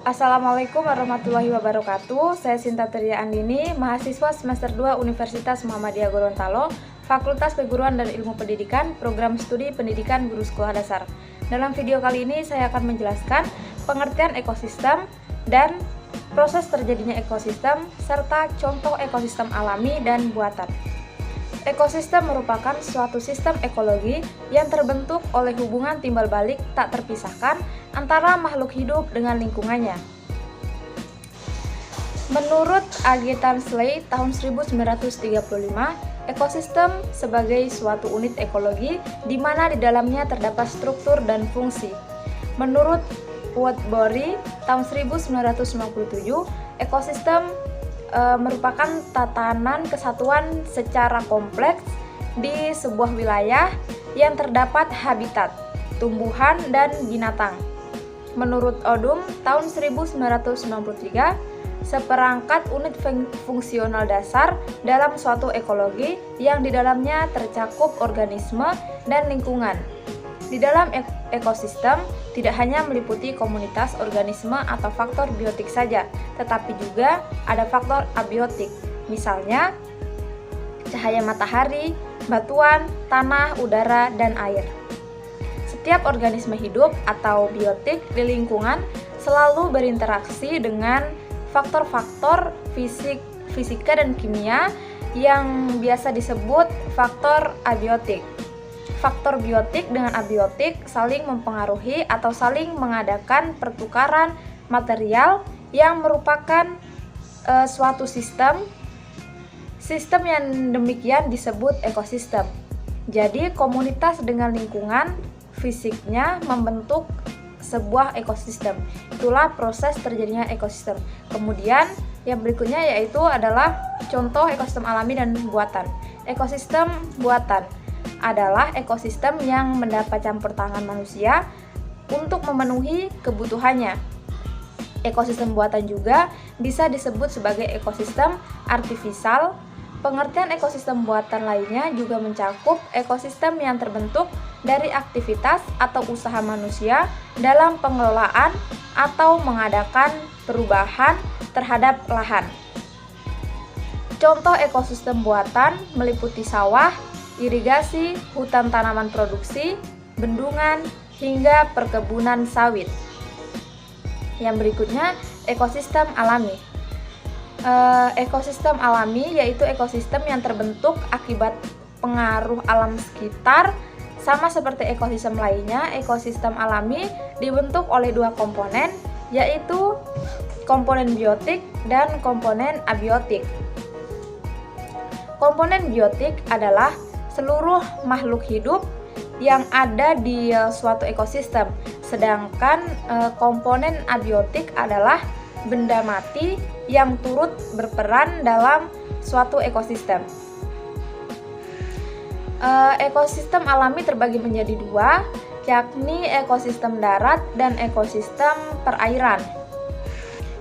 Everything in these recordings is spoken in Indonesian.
Assalamualaikum warahmatullahi wabarakatuh. Saya Sinta Tria Andini, mahasiswa semester 2 Universitas Muhammadiyah Gorontalo, Fakultas Keguruan dan Ilmu Pendidikan, Program Studi Pendidikan Guru Sekolah Dasar. Dalam video kali ini saya akan menjelaskan pengertian ekosistem dan proses terjadinya ekosistem, serta contoh ekosistem alami dan buatan. Ekosistem merupakan suatu sistem ekologi yang terbentuk oleh hubungan timbal balik tak terpisahkan antara makhluk hidup dengan lingkungannya. Menurut A.G. Tansley tahun 1935, ekosistem sebagai suatu unit ekologi di mana di dalamnya terdapat struktur dan fungsi. Menurut Woodbury tahun 1997, ekosistem merupakan tatanan kesatuan secara kompleks di sebuah wilayah yang terdapat habitat, tumbuhan, dan binatang. Menurut Odum tahun 1993, seperangkat unit fungsional dasar dalam suatu ekologi yang di dalamnya tercakup organisme dan lingkungan. Di dalam ekosistem tidak hanya meliputi komunitas organisme atau faktor biotik saja, tetapi juga ada faktor abiotik, misalnya cahaya matahari, batuan, tanah, udara, dan air. Setiap organisme hidup atau biotik di lingkungan selalu berinteraksi dengan faktor-faktor fisika dan kimia yang biasa disebut faktor abiotik. Faktor biotik dengan abiotik saling mempengaruhi atau saling mengadakan pertukaran material yang merupakan suatu sistem yang demikian disebut ekosistem. Jadi komunitas dengan lingkungan fisiknya membentuk sebuah ekosistem. Itulah proses terjadinya ekosistem. Kemudian yang berikutnya yaitu adalah contoh ekosistem alami dan buatan. Ekosistem buatan adalah ekosistem yang mendapat campur tangan manusia untuk memenuhi kebutuhannya. Ekosistem buatan juga bisa disebut sebagai ekosistem artifisial. Pengertian ekosistem buatan lainnya juga mencakup ekosistem yang terbentuk dari aktivitas atau usaha manusia dalam pengelolaan atau mengadakan perubahan terhadap lahan. Contoh ekosistem buatan meliputi sawah, irigasi, hutan tanaman produksi, bendungan, hingga perkebunan sawit. Yang berikutnya, ekosistem alami. Ekosistem alami yaitu ekosistem yang terbentuk akibat pengaruh alam sekitar. Sama seperti ekosistem lainnya, ekosistem alami dibentuk oleh dua komponen, yaitu komponen biotik dan komponen abiotik. Komponen biotik adalah seluruh makhluk hidup yang ada di suatu ekosistem, sedangkan komponen abiotik adalah benda mati yang turut berperan dalam suatu ekosistem. Ekosistem alami terbagi menjadi dua, yakni ekosistem darat dan ekosistem perairan.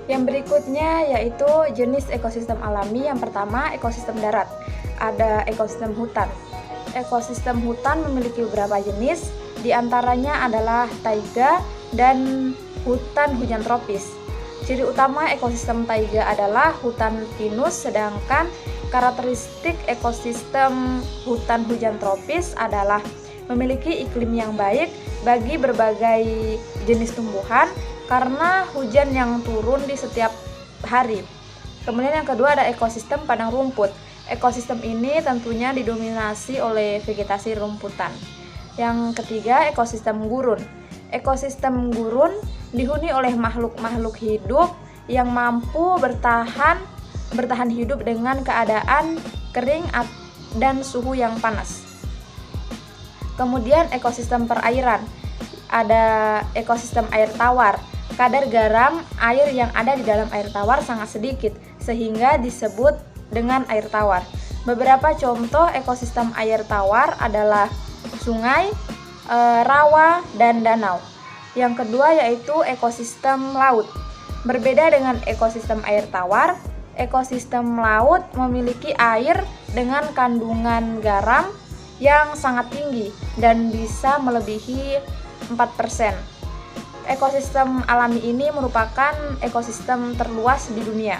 Yang berikutnya yaitu jenis ekosistem alami. Yang pertama, ekosistem darat. Ada ekosistem hutan. Ekosistem hutan memiliki beberapa jenis, di antaranya adalah taiga dan hutan hujan tropis. Ciri utama ekosistem taiga adalah hutan pinus, sedangkan karakteristik ekosistem hutan hujan tropis adalah memiliki iklim yang baik bagi berbagai jenis tumbuhan karena hujan yang turun di setiap hari. Kemudian yang kedua ada ekosistem padang rumput. Ekosistem ini tentunya didominasi oleh vegetasi rumputan. Yang ketiga, ekosistem gurun. Ekosistem gurun dihuni oleh makhluk-makhluk hidup yang mampu bertahan hidup dengan keadaan kering dan suhu yang panas. Kemudian ekosistem perairan. Ada ekosistem air tawar. Kadar garam air yang ada di dalam air tawar sangat sedikit sehingga disebut dengan air tawar. Beberapa contoh ekosistem air tawar adalah sungai, rawa, dan danau. Yang kedua yaitu ekosistem laut. Berbeda dengan ekosistem air tawar, ekosistem laut memiliki air dengan kandungan garam yang sangat tinggi dan bisa melebihi 4%. ekosistem alami ini merupakan ekosistem terluas di dunia.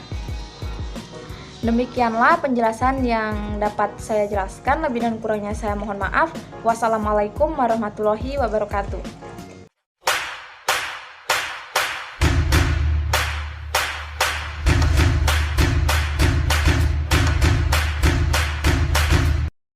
Demikianlah penjelasan yang dapat saya jelaskan. Lebih dan kurangnya saya mohon maaf. Wassalamualaikum warahmatullahi wabarakatuh.